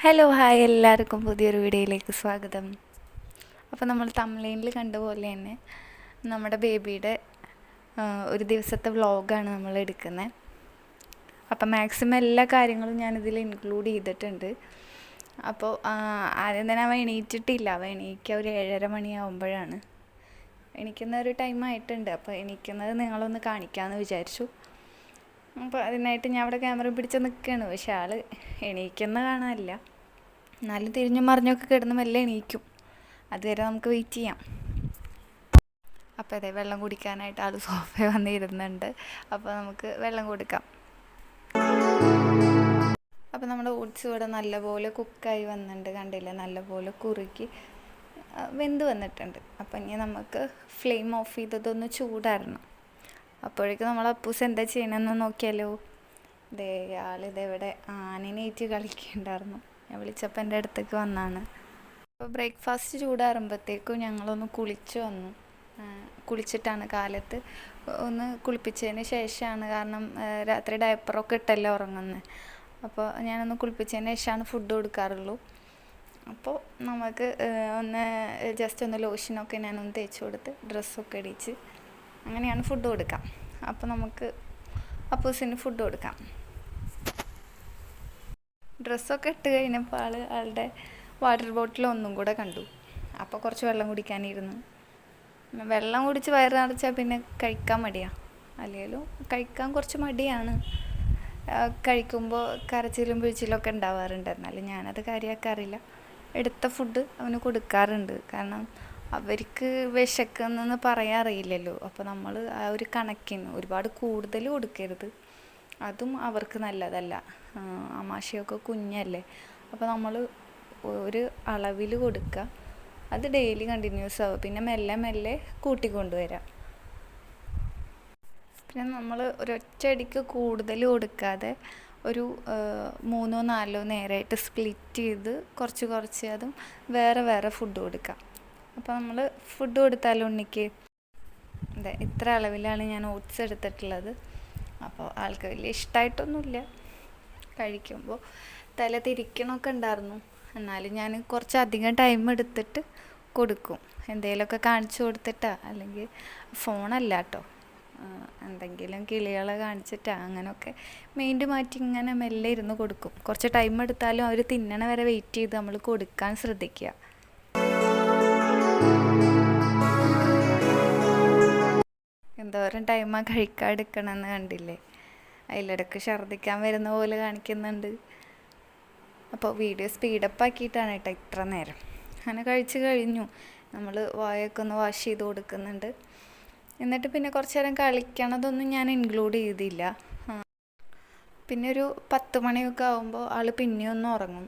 Hello hi, എല്ലാവർക്കും പുതിയൊരു വീഡിയോയിലേക്ക് സ്വാഗതം. അപ്പോൾ നമ്മൾ തംബ്നെയിലിൽ കണ്ട പോലെ തന്നെ നമ്മുടെ ബേബിയുടെ ഒരു ദിവസത്തെ വ്ളോഗാണ് നമ്മൾ എടുക്കുന്നത്. അപ്പോൾ മാക്സിമം എല്ലാ കാര്യങ്ങളും ഞാനിതിൽ ഇൻക്ലൂഡ് ചെയ്തിട്ടുണ്ട്. അപ്പോൾ ആദ്യം തന്നെ അവൻ എണീറ്റിട്ടില്ല. അവൻ എണീക്കുക ഒരു 7:30 മണിയാവുമ്പോഴാണ്. എണീക്കുന്ന ഒരു ടൈമായിട്ടുണ്ട്. അപ്പോൾ എണീക്കുന്നത് നിങ്ങളൊന്ന് കാണിക്കാമെന്ന് വിചാരിച്ചു. അപ്പോൾ അതിനായിട്ട് ഞാൻ അവിടെ ക്യാമറ പിടിച്ച് നിൽക്കുകയാണ്. പക്ഷെ ആൾ എണീക്കുന്ന കാണാനില്ല. എന്നാലും തിരിഞ്ഞും മറിഞ്ഞൊക്കെ കിടന്ന് മെല്ലെ എണീക്കും. അതുവരെ നമുക്ക് വെയിറ്റ് ചെയ്യാം. അപ്പോൾ അതെ, വെള്ളം കുടിക്കാനായിട്ട് ആൾ സോഫയിൽ വന്നിരുന്നുണ്ട്. അപ്പോൾ നമുക്ക് വെള്ളം കൊടുക്കാം. അപ്പോൾ നമ്മുടെ ഓട്സ് ഇവിടെ നല്ലപോലെ കുക്കായി വന്നിട്ടുണ്ട്. കണ്ടില്ലേ, നല്ലപോലെ കുറുക്കി വെന്ത് വന്നിട്ടുണ്ട്. അപ്പം ഇനി നമുക്ക് ഫ്ലെയിം ഓഫ് ചെയ്തതൊന്ന് ചൂടാറണം. അപ്പോഴേക്കും നമ്മൾ അപ്പൂസ് എന്താ ചെയ്യണമെന്ന് നോക്കിയാലോ. ഇതേ ആളിതെവിടെ ആനേറ്റ് കളിക്കുന്നുണ്ടായിരുന്നു. ഞാൻ വിളിച്ചപ്പോൾ എൻ്റെ അടുത്തേക്ക് വന്നാണ്. അപ്പോൾ ബ്രേക്ക്ഫാസ്റ്റ് ചൂടാറുമ്പോഴത്തേക്കും ഞങ്ങളൊന്ന് കുളിച്ച് വന്നു. കുളിച്ചിട്ടാണ് കാലത്ത് ഒന്ന് കുളിപ്പിച്ചതിന് ശേഷമാണ്, കാരണം രാത്രി ഡയപ്പറൊക്കെ ഇട്ടല്ലേ ഉറങ്ങുന്നത്. അപ്പോൾ ഞാനൊന്ന് കുളിപ്പിച്ചതിന് ശേഷമാണ് ഫുഡ് കൊടുക്കാറുള്ളൂ. അപ്പോൾ നമുക്ക് ഒന്ന് ജസ്റ്റ് ഒന്ന് ലോഷനൊക്കെ ഞാനൊന്ന് തേച്ച് കൊടുത്ത് ഡ്രസ്സൊക്കെ ഇടിച്ച് അങ്ങനെയാണ് ഫുഡ് കൊടുക്കാം. അപ്പോൾ നമുക്ക് അപ്പൂസിന് ഫുഡ് കൊടുക്കാം. ഡ്രസ്സൊക്കെ ഇട്ട് കഴിഞ്ഞപ്പോൾ ആളുടെ വാട്ടർ ബോട്ടിൽ ഒന്നും കൂടെ കണ്ടു. അപ്പോൾ കുറച്ച് വെള്ളം കുടിക്കാനിരുന്നു. വെള്ളം കുടിച്ച് വയറ് നിറച്ചാൽ പിന്നെ കഴിക്കാൻ മടിയാണ്. അല്ലെങ്കിലും കഴിക്കാൻ കുറച്ച് മടിയാണ്. കഴിക്കുമ്പോൾ കരച്ചിലും പിഴിച്ചിലൊക്കെ ഉണ്ടാവാറുണ്ട്. എന്നാലും ഞാനത് കാര്യമാക്കാറില്ല. എടുത്ത ഫുഡ് അവന് കൊടുക്കാറുണ്ട്. കാരണം അവർക്ക് വിശക്കുന്നെന്ന് പറയാൻ അറിയില്ലല്ലോ. അപ്പോൾ നമ്മൾ ആ ഒരു കണക്കിന് ഒരുപാട് കൂടുതൽ കൊടുക്കരുത്. അതും അവർക്ക് നല്ലതല്ല. ആമാശയൊക്കെ കുഞ്ഞല്ലേ. അപ്പോൾ നമ്മൾ ഒരു അളവിൽ കൊടുക്കുക. അത് ഡെയിലി കണ്ടിന്യൂസ് ആവും. പിന്നെ മെല്ലെ മെല്ലെ കൂട്ടിക്കൊണ്ടുവരാം. പിന്നെ നമ്മൾ ഒരൊറ്റയടിക്ക് കൂടുതൽ കൊടുക്കാതെ ഒരു 3-4 നേരമായിട്ട് സ്പ്ലിറ്റ് ചെയ്ത് കുറച്ച് കുറച്ച് അതും വേറെ വേറെ ഫുഡ് കൊടുക്കാം. അപ്പോൾ നമ്മൾ ഫുഡ് കൊടുത്താലോ ഉണ്ണിക്ക്. അതെ, ഇത്ര അളവിലാണ് ഞാൻ ഓട്സ് എടുത്തിട്ടുള്ളത്. അപ്പോൾ ആൾക്ക് വലിയ ഇഷ്ടമായിട്ടൊന്നുമില്ല. കഴിക്കുമ്പോൾ തല തിരിക്കണമൊക്കെ ഉണ്ടായിരുന്നു. എന്നാലും ഞാൻ കുറച്ചധികം ടൈം എടുത്തിട്ട് കൊടുക്കും. എന്തെങ്കിലുമൊക്കെ കാണിച്ചു കൊടുത്തിട്ടാ, അല്ലെങ്കിൽ ഫോണല്ല കേട്ടോ, എന്തെങ്കിലും കിളികളെ കാണിച്ചിട്ടാ അങ്ങനെയൊക്കെ മൈൻഡ് മാറ്റി ഇങ്ങനെ മെല്ലെ ഇരുന്ന് കൊടുക്കും. കുറച്ച് ടൈം എടുത്താലും അവർ തിന്നണ വരെ വെയിറ്റ് ചെയ്ത് നമ്മൾ കൊടുക്കാൻ ശ്രദ്ധിക്കുക. എന്തോരം ടൈമാണ് കഴിക്കാൻ എടുക്കണമെന്ന് കണ്ടില്ലേ. അതിലിടയ്ക്ക് ഛർദ്ദിക്കാൻ വരുന്ന പോലെ കാണിക്കുന്നുണ്ട്. അപ്പോൾ വീഡിയോ സ്പീഡപ്പ് ആക്കിയിട്ടാണ് കേട്ടോ ഇത്ര നേരം. അങ്ങനെ കഴിച്ച് കഴിഞ്ഞു. നമ്മൾ വായൊക്കെ ഒന്ന് വാഷ് ചെയ്ത് കൊടുക്കുന്നുണ്ട്. എന്നിട്ട് പിന്നെ കുറച്ച് നേരം കളിക്കണതൊന്നും ഞാൻ ഇൻക്ലൂഡ് ചെയ്തില്ല. പിന്നെ ഒരു 10 മണിയൊക്കെ ആകുമ്പോൾ ആൾ പിന്നെ ഒന്ന് ഉറങ്ങും.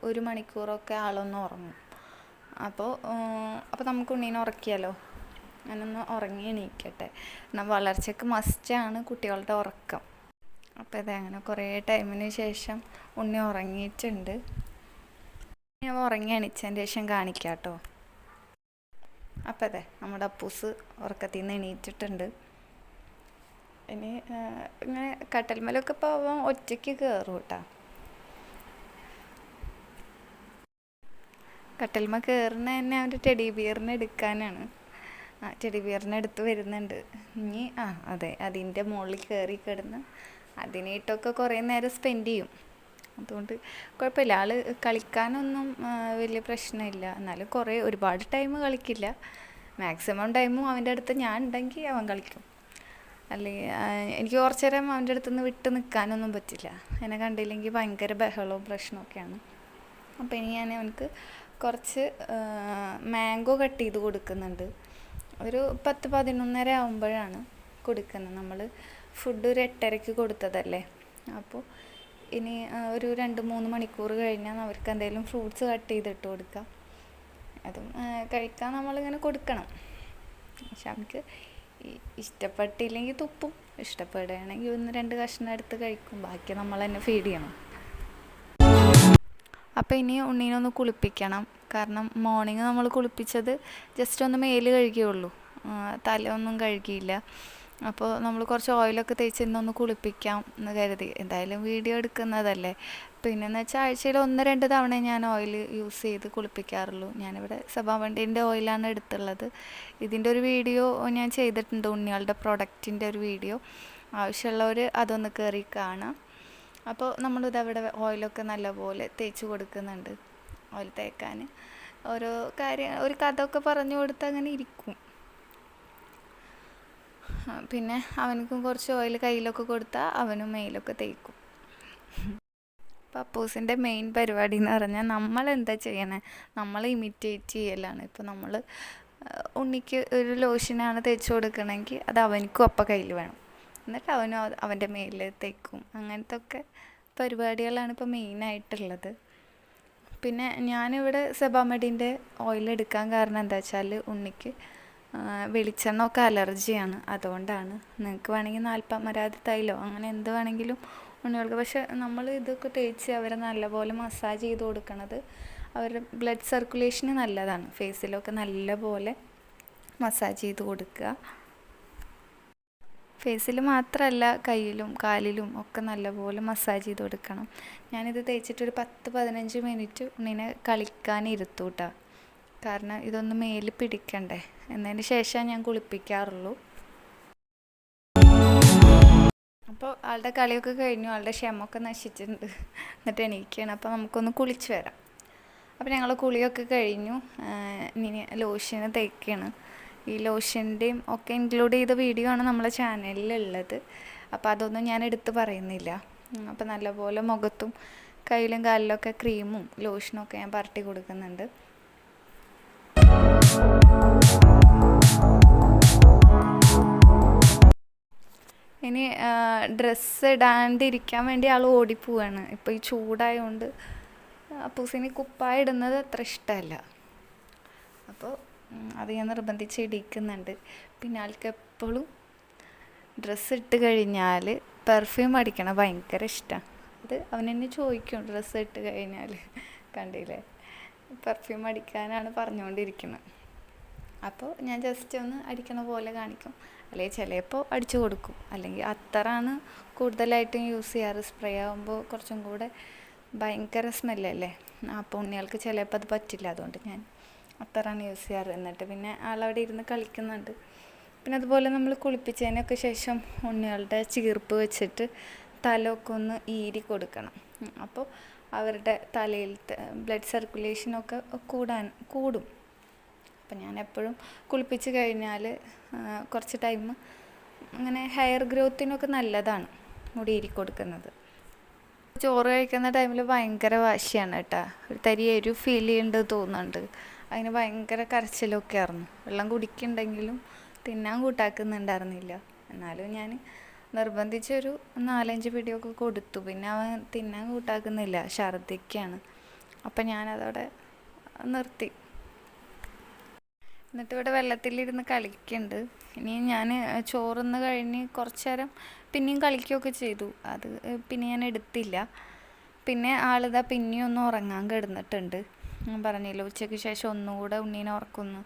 ഒരു മണിക്കൂറൊക്കെ ആളൊന്ന് ഉറങ്ങും. അപ്പോൾ നമുക്ക് ഉണ്ണീനെ ഉറക്കിയാലോ. ഞാനൊന്ന് ഉറങ്ങി എണീക്കട്ടെ. എന്നാൽ വളർച്ചയ്ക്ക് മസ്റ്റാണ് കുട്ടികളുടെ ഉറക്കം. അപ്പോൾ ഇതങ്ങനെ കുറേ ടൈമിന് ശേഷം ഉണ്ണി ഉറങ്ങിയിട്ടുണ്ട്. ഞാൻ ഉറങ്ങി എണീച്ചതിന് ശേഷം കാണിക്കാം കേട്ടോ. അപ്പോൾ അതെ, നമ്മുടെ അപ്പൂസ് ഉറക്കത്തിൽ നിന്ന് എണീറ്റിട്ടുണ്ട്. ഇനി ഇങ്ങനെ കട്ടൽമേലൊക്കെ ഇപ്പോൾ അവൻ ഒറ്റയ്ക്ക് കയറും കേട്ടോ. കട്ടൽമ കയറുന്ന തന്നെ അവൻ്റെ ടെഡി ബിയറിനെ എടുക്കാനാണ്. ടെഡി ബിയറിനെ എടുത്ത് വരുന്നുണ്ട്. ഇനി അതെ, അതിൻ്റെ മുകളിൽ കയറി കിടന്ന് അതിനായിട്ടൊക്കെ കുറേ നേരം സ്പെൻഡ് ചെയ്യും. അതുകൊണ്ട് കുഴപ്പമില്ല. ആൾ കളിക്കാനൊന്നും വലിയ പ്രശ്നമില്ല. എന്നാലും ഒരുപാട് ടൈം കളിക്കില്ല. മാക്സിമം ടൈമും അവൻ്റെ അടുത്ത് ഞാൻ ഉണ്ടെങ്കിൽ അവൻ കളിക്കും. അല്ലെങ്കിൽ എനിക്ക് കുറച്ച് നേരം അവൻ്റെ അടുത്ത് നിന്ന് വിട്ട് നിൽക്കാനൊന്നും പറ്റില്ല. എന്നെ കണ്ടില്ലെങ്കിൽ ഭയങ്കര ബഹളവും പ്രശ്നമൊക്കെയാണ്. അപ്പോൾ ഇനി ഞാൻ അവനക്ക് കുറച്ച് മാംഗോ കട്ട് ചെയ്ത് കൊടുക്കുന്നുണ്ട്. ഒരു 10-11 ആകുമ്പോഴാണ് കൊടുക്കുന്നത്. നമ്മൾ ഫുഡ് ഒരു 8:30 കൊടുത്തതല്ലേ. അപ്പോൾ ഇനി ഒരു 2-3 മണിക്കൂർ കഴിഞ്ഞാൽ അവർക്ക് എന്തെങ്കിലും ഫ്രൂട്ട്സ് കട്ട് ചെയ്തിട്ട് കൊടുക്കാം. അതും കഴിക്കാൻ നമ്മളിങ്ങനെ കൊടുക്കണം. പക്ഷെ നമുക്ക് ഇഷ്ടപ്പെട്ടില്ലെങ്കിൽ തുപ്പും. ഇഷ്ടപ്പെടുകയാണെങ്കിൽ 1-2 കഷ്ണം എടുത്ത് കഴിക്കും. ബാക്കി നമ്മൾ തന്നെ ഫീഡ് ചെയ്യണം. അപ്പോൾ ഇനി ഉണ്ണീനൊന്ന് കുളിപ്പിക്കണം. കാരണം മോർണിംഗ് നമ്മൾ കുളിപ്പിച്ചത് ജസ്റ്റ് ഒന്ന് മേല് കഴുകിയുള്ളൂ, തലയൊന്നും കഴുകിയില്ല. അപ്പോൾ നമ്മൾ കുറച്ച് ഓയിലൊക്കെ തേച്ച് ഇന്നൊന്ന് കുളിപ്പിക്കാം എന്ന് കരുതി. എന്തായാലും വീഡിയോ എടുക്കുന്നതല്ലേ. പിന്നെന്ന് വെച്ചാൽ ആഴ്ചയിൽ 1-2 തവണ ഞാൻ ഓയിൽ യൂസ് ചെയ്ത് കുളിപ്പിക്കാറുള്ളൂ. ഞാനിവിടെ സെബാമെഡിൻ്റെ ഓയിലാണ് എടുത്തുള്ളത്. ഇതിൻ്റെ ഒരു വീഡിയോ ഞാൻ ചെയ്തിട്ടുണ്ട്, ഉണ്ണികളുടെ പ്രൊഡക്റ്റിൻ്റെ ഒരു വീഡിയോ. ആവശ്യമുള്ളവർ അതൊന്ന് കയറി കാണാം. അപ്പോൾ നമ്മളിതവിടെ ഓയിലൊക്കെ നല്ലപോലെ തേച്ച് കൊടുക്കുന്നുണ്ട്. ഓയിൽ തേക്കാൻ ഓരോ ഒരു കഥ ഒക്കെ പറഞ്ഞു കൊടുത്ത് അങ്ങനെ ഇരിക്കും. പിന്നെ അവനക്കും കുറച്ച് ഓയിൽ കയ്യിലൊക്കെ കൊടുത്താൽ അവനും മേലൊക്കെ തേക്കും. പപ്പൂസിൻ്റെ മെയിൻ പരിപാടി എന്ന് പറഞ്ഞാൽ നമ്മളെന്താ ചെയ്യണേ, നമ്മൾ ഇമിറ്റേറ്റ് ചെയ്യലാണ്. ഇപ്പോൾ നമ്മൾ ഉണ്ണിക്ക് ഒരു ലോഷനാണ് തേച്ച് കൊടുക്കണമെങ്കിൽ അത് അവനക്കും അപ്പം കയ്യിൽ വേണം, എന്നിട്ട് അവനും അവൻ്റെ മേലിൽ തേക്കും. അങ്ങനത്തെ ഒക്കെ പരിപാടികളാണ് ഇപ്പോൾ മെയിനായിട്ടുള്ളത്. പിന്നെ ഞാനിവിടെ സെബാമെഡിൻ്റെ ഓയിൽ എടുക്കാൻ കാരണം എന്താ വെച്ചാൽ ഉണ്ണിക്ക് വെളിച്ചെണ്ണ ഒക്കെ അലർജിയാണ്. അതുകൊണ്ടാണ്. നിങ്ങൾക്ക് വേണമെങ്കിൽ നാൽപ്പാമരാതി തൈലോ അങ്ങനെ എന്ത് വേണമെങ്കിലും ഉണ്ണികൾക്ക്. പക്ഷെ നമ്മൾ ഇതൊക്കെ തേച്ച് അവരെ നല്ലപോലെ മസാജ് ചെയ്ത് കൊടുക്കണത് അവരുടെ ബ്ലഡ് സർക്കുലേഷന് നല്ലതാണ്. ഫേസിലൊക്കെ നല്ലപോലെ മസാജ് ചെയ്ത് കൊടുക്കുക. ഫേസിൽ മാത്രമല്ല, കയ്യിലും കാലിലും ഒക്കെ നല്ലപോലെ മസാജ് ചെയ്ത് കൊടുക്കണം. ഞാനിത് തേച്ചിട്ടൊരു 10-15 മിനിറ്റ് ഉണ്ണിനെ കളിക്കാനിരുത്തു കേട്ടോ. കാരണം ഇതൊന്ന് മേലിൽ പിടിക്കണ്ടേ. എന്നതിന് ശേഷം ഞാൻ കുളിപ്പിക്കാറുള്ളൂ. അപ്പോൾ ആളുടെ കളിയൊക്കെ കഴിഞ്ഞു, ആളുടെ ക്ഷമൊക്കെ നശിച്ചിട്ടുണ്ട്. എന്നിട്ട് എണീക്കുകയാണ്. അപ്പോൾ നമുക്കൊന്ന് കുളിച്ച് വരാം. അപ്പോൾ ഞങ്ങൾ കുളിയൊക്കെ കഴിഞ്ഞു. ഇനി ലോഷന് തേക്കുകയാണ്. ഈ ലോഷൻ്റെയും ഒക്കെ ഇൻക്ലൂഡ് ചെയ്ത വീഡിയോ ആണ് നമ്മളെ ചാനലിലുള്ളത്. അപ്പോൾ അതൊന്നും ഞാൻ എടുത്ത് പറയുന്നില്ല. അപ്പോൾ നല്ലപോലെ മുഖത്തും കയ്യിലും കാലിലൊക്കെ ക്രീമും ലോഷനും ഒക്കെ ഞാൻ പരട്ടി കൊടുക്കുന്നുണ്ട്. ഇനി ഡ്രസ്സ് ഇടാണ്ടിരിക്കാൻ വേണ്ടി ആൾ ഓടിപ്പോവാണ്. ഇപ്പോൾ ഈ ചൂടായതുകൊണ്ട് അപ്പൂസിന് കുപ്പായ ഇടുന്നത് അത്ര ഇഷ്ടമല്ല. അപ്പോൾ അത് ഞാൻ നിർബന്ധിച്ച് ഇടിക്കുന്നുണ്ട്. പിന്നെ ആൾക്ക് എപ്പോഴും ഡ്രസ്സ് ഇട്ട് കഴിഞ്ഞാൽ പെർഫ്യൂം അടിക്കണം ഭയങ്കര ഇഷ്ടമാണ്. അത് അവനെന്നെ ചോദിക്കും, ഡ്രസ്സ് ഇട്ട് കഴിഞ്ഞാൽ കണ്ടില്ലേ പെർഫ്യൂം അടിക്കാനാണ് പറഞ്ഞുകൊണ്ടിരിക്കുന്നത്. അപ്പോൾ ഞാൻ ജസ്റ്റ് ഒന്ന് അടിക്കണ പോലെ കാണിക്കും, അല്ലെങ്കിൽ ചിലപ്പോൾ അടിച്ചു കൊടുക്കും. അല്ലെങ്കിൽ അത്തറാണ് കൂടുതലായിട്ടും യൂസ് ചെയ്യാറ്. സ്പ്രേ ആകുമ്പോൾ കുറച്ചും കൂടെ ഭയങ്കര സ്മെല്ലല്ലേ. അപ്പോൾ ഉണ്ണികൾക്ക് ചിലപ്പോൾ അത് പറ്റില്ല. അതുകൊണ്ട് ഞാൻ അത്തറാണ് യൂസ് ചെയ്യാറ്. എന്നിട്ട് പിന്നെ ആളവിടെ ഇരുന്ന് കളിക്കുന്നുണ്ട്. പിന്നെ അതുപോലെ നമ്മൾ കുളിപ്പിച്ചതിനൊക്കെ ശേഷം ഉണ്ണികളുടെ ചീർപ്പ് വെച്ചിട്ട് തലയൊക്കെ ഒന്ന് ഈരി കൊടുക്കണം. അപ്പോൾ അവരുടെ തലയിലത്തെ ബ്ലഡ് സർക്കുലേഷനൊക്കെ കൂടും. അപ്പം ഞാൻ എപ്പോഴും കുളിപ്പിച്ച് കഴിഞ്ഞാൽ കുറച്ച് ടൈം അങ്ങനെ ഹെയർ ഗ്രോത്തിനൊക്കെ നല്ലതാണ് മുടി ഈരി കൊടുക്കുന്നത്. ചോറ് കഴിക്കുന്ന ടൈമിൽ ഭയങ്കര വാശിയാണ് കേട്ടോ. ഒരു തരി എരിവ് ഫീൽ ചെയ്യുന്നുണ്ട് തോന്നുന്നുണ്ട്. അതിന് ഭയങ്കര കരച്ചിലൊക്കെ ആയിരുന്നു. വെള്ളം കുടിക്കുന്നുണ്ടെങ്കിലും തിന്നാൻ കൂട്ടാക്കുന്നുണ്ടായിരുന്നില്ല. എന്നാലും ഞാൻ നിർബന്ധിച്ചൊരു 4-5 പിടിയൊക്കെ കൊടുത്തു. പിന്നെ അവൻ തിന്നാൻ കൂട്ടാക്കുന്നില്ല, ഛർദ്ദിക്കുകയാണ്. അപ്പം ഞാനതവിടെ നിർത്തി. എന്നിട്ട് ഇവിടെ വെള്ളത്തിലിരുന്ന് കളിക്കുന്നുണ്ട്. ഇനി ഞാൻ ചോറുന്ന് കഴിഞ്ഞ് കുറച്ച് നേരം പിന്നെയും കളിക്കുകയൊക്കെ ചെയ്തു. അത് പിന്നെ ഞാൻ എടുത്തില്ല. പിന്നെ ആളിതാ പിന്നെയും ഒന്ന് ഉറങ്ങാൻ കിടന്നിട്ടുണ്ട്. ഞാൻ പറഞ്ഞില്ല ഉച്ചയ്ക്ക് ശേഷം ഒന്നുകൂടെ ഉണ്ണീനെ ഉറക്കുന്നു.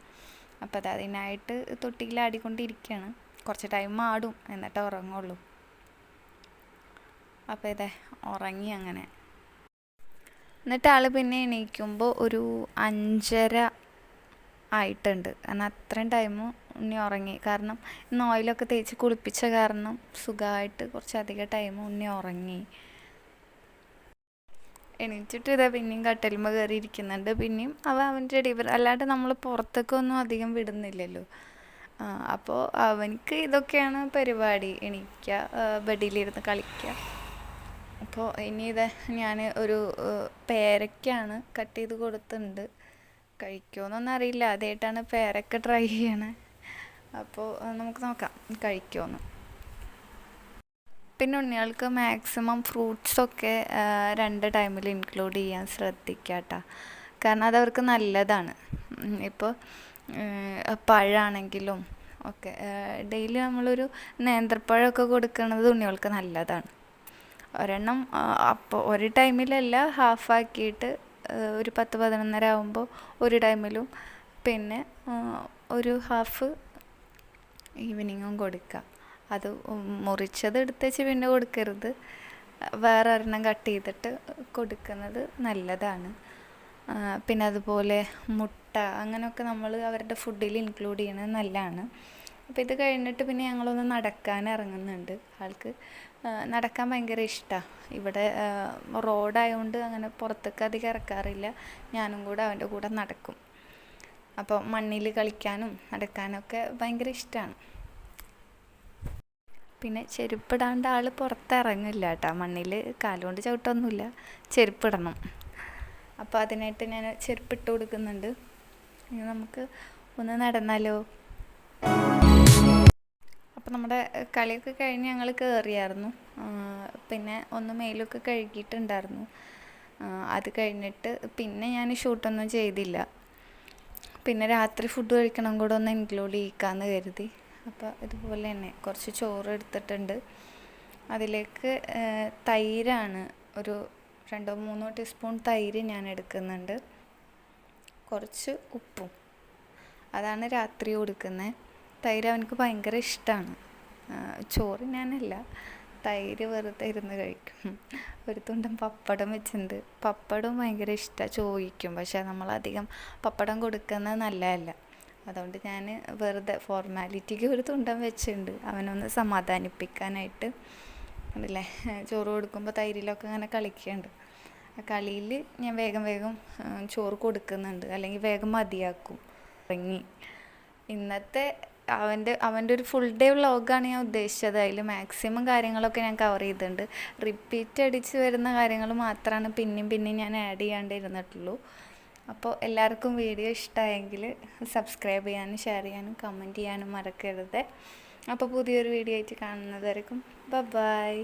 അപ്പോൾ അത് അതിനായിട്ട് തൊട്ടിയിലാടിക്കൊണ്ടിരിക്കുകയാണ്. കുറച്ച് ടൈം ആടും എന്നിട്ട് ഉറങ്ങുള്ളൂ. അപ്പോൾ ഇതേ ഉറങ്ങി അങ്ങനെ. എന്നിട്ട് ആൾ പിന്നെ എണീക്കുമ്പോൾ ഒരു 5:30 ആയിട്ടുണ്ട്. കാരണം അത്രയും ടൈം ഉണ്ണി ഉറങ്ങി. കാരണം ഇന്ന് ഓയിലൊക്കെ തേച്ച് കുളിപ്പിച്ച കാരണം സുഖമായിട്ട് കുറച്ചധികം ടൈം ഉണ്ണി ഉറങ്ങി. എണീച്ചിട്ട് ഇതാ പിന്നെയും കട്ടിലുമ്പോൾ കയറി ഇരിക്കുന്നുണ്ട്. പിന്നെയും അവൻ്റെ ഡീവർ, അല്ലാണ്ട് നമ്മൾ പുറത്തേക്കൊന്നും അധികം വിടുന്നില്ലല്ലോ. അപ്പോൾ അവനക്ക് ഇതൊക്കെയാണ് പരിപാടി. എണീക്കുക, ബെഡിലിരുന്ന് കളിക്കുക. അപ്പോൾ ഇനി ഇതാ ഞാൻ ഒരു പേരയ്ക്കാണ് കട്ട് ചെയ്ത് കൊടുത്തിട്ടുണ്ട്. കഴിക്കുമോയെന്നൊന്നും അറിയില്ല, ആദ്യമായിട്ടാണ് പേരയ്ക്ക ട്രൈ ചെയ്യണേ. അപ്പോൾ നമുക്ക് നോക്കാം കഴിക്കുമോയെന്ന്. പിന്നെ ഉണ്ണികൾക്ക് മാക്സിമം ഫ്രൂട്ട്സൊക്കെ 2 ടൈമിൽ ഇൻക്ലൂഡ് ചെയ്യാൻ ശ്രദ്ധിക്കുക കേട്ടോ. കാരണം അതവർക്ക് നല്ലതാണ്. ഇപ്പോൾ പഴമാണെങ്കിലും ഒക്കെ ഡെയിലി നമ്മളൊരു നേന്ത്രപ്പഴമൊക്കെ കൊടുക്കുന്നത് ഉണ്ണികൾക്ക് നല്ലതാണ്. ഒരെണ്ണം അപ്പോൾ ഒരു ടൈമിലല്ല, ഹാഫാക്കിയിട്ട് ഒരു 10-11 ആകുമ്പോൾ ഒരു ടൈമിലും പിന്നെ ഒരു ഹാഫ് ഈവനിങ്ങും കൊടുക്കുക. അത് മുറിച്ചത് എടുത്ത് വെച്ച് പിന്നെ കൊടുക്കരുത്. വേറെ ഒരെണ്ണം കട്ട് ചെയ്തിട്ട് കൊടുക്കുന്നത് നല്ലതാണ്. പിന്നെ അതുപോലെ മുട്ട അങ്ങനെയൊക്കെ നമ്മൾ അവരുടെ ഫുഡിൽ ഇൻക്ലൂഡ് ചെയ്യണത് നല്ലതാണ്. അപ്പോൾ ഇത് കഴിഞ്ഞിട്ട് പിന്നെ ഞങ്ങളൊന്ന് നടക്കാൻ ഇറങ്ങുന്നുണ്ട്. ആൾക്ക് നടക്കാൻ ഭയങ്കര ഇഷ്ടമാണ്. ഇവിടെ റോഡായതുകൊണ്ട് അങ്ങനെ പുറത്തേക്ക് അധികം ഇറക്കാറില്ല. ഞാനും കൂടെ അവൻ്റെ കൂടെ നടക്കും. അപ്പോൾ മണ്ണിൽ കളിക്കാനും നടക്കാനൊക്കെ ഭയങ്കര ഇഷ്ടമാണ്. പിന്നെ ചെരുപ്പിടാണ്ട് ആൾ പുറത്തിറങ്ങില്ല കേട്ടോ. മണ്ണിൽ കാലുകൊണ്ട് ചവിട്ടൊന്നുമില്ല, ചെരുപ്പിടണം. അപ്പോൾ അതിനായിട്ട് ഞാൻ ചെരുപ്പിട്ട് കൊടുക്കുന്നുണ്ട്. ഇനി നമുക്ക് ഒന്ന് നടന്നാലോ. അപ്പോൾ നമ്മുടെ കളിയൊക്കെ കഴിഞ്ഞ് ഞങ്ങൾ കയറിയായിരുന്നു. പിന്നെ ഒന്ന് മേലൊക്കെ കഴുകിയിട്ടുണ്ടായിരുന്നു. അത് കഴിഞ്ഞിട്ട് പിന്നെ ഞാൻ ഷൂട്ടൊന്നും ചെയ്തില്ല. പിന്നെ രാത്രി ഫുഡ് കഴിക്കണം കൂടെ ഒന്ന് ഇൻക്ലൂഡ് ചെയ്യിക്കാമെന്ന് കരുതി. അപ്പോൾ ഇതുപോലെ തന്നെ കുറച്ച് ചോറ് എടുത്തിട്ടുണ്ട്. അതിലേക്ക് തൈരാണ്, ഒരു 2-3 ടീസ്പൂൺ തൈര് ഞാൻ എടുക്കുന്നുണ്ട്. കുറച്ച് ഉപ്പും, അതാണ് രാത്രി കൊടുക്കുന്നത്. തൈര് അവനക്ക് ഭയങ്കര ഇഷ്ടമാണ്. ചോറ് ഞാനല്ല, തൈര് വെറുതെ ഇരുന്ന് കഴിക്കും. ഒരു തുണ്ടൻ പപ്പടം വെച്ചിട്ടുണ്ട്. പപ്പടം ഭയങ്കര ഇഷ്ടമാണ്, ചോദിക്കും. പക്ഷേ നമ്മളധികം പപ്പടം കൊടുക്കുന്നത് നല്ലതല്ല. അതുകൊണ്ട് ഞാൻ വെറുതെ ഫോർമാലിറ്റിക്ക് ഒരു തുണ്ടൻ വെച്ചിട്ടുണ്ട്, അവനൊന്ന് സമാധാനിപ്പിക്കാനായിട്ട്. അതല്ലേ, ചോറ് കൊടുക്കുമ്പോൾ തൈരിലൊക്കെ അങ്ങനെ കളിക്കുന്നുണ്ട്. ആ കളിയിൽ ഞാൻ വേഗം ചോറ് കൊടുക്കുന്നുണ്ട്, അല്ലെങ്കിൽ വേഗം മതിയാക്കും. ഇറങ്ങി ഇന്നത്തെ അവൻ്റെ ഒരു ഫുൾ ഡേ വ്ളോഗാണ് ഞാൻ ഉദ്ദേശിച്ചത്. അതിൽ മാക്സിമം കാര്യങ്ങളൊക്കെ ഞാൻ കവർ ചെയ്തിട്ടുണ്ട്. റിപ്പീറ്റ് അടിച്ച് വരുന്ന കാര്യങ്ങൾ മാത്രമാണ് പിന്നെയും ഞാൻ ആഡ് ചെയ്യാണ്ടിരുന്നിട്ടുള്ളൂ. അപ്പോൾ എല്ലാവർക്കും വീഡിയോ ഇഷ്ടമായെങ്കിൽ സബ്സ്ക്രൈബ് ചെയ്യാനും ഷെയർ ചെയ്യാനും കമൻറ്റ് ചെയ്യാനും മറക്കരുത്. അപ്പോൾ പുതിയൊരു വീഡിയോ ആയിട്ട് കാണുന്നത് വരെക്കും ബൈ.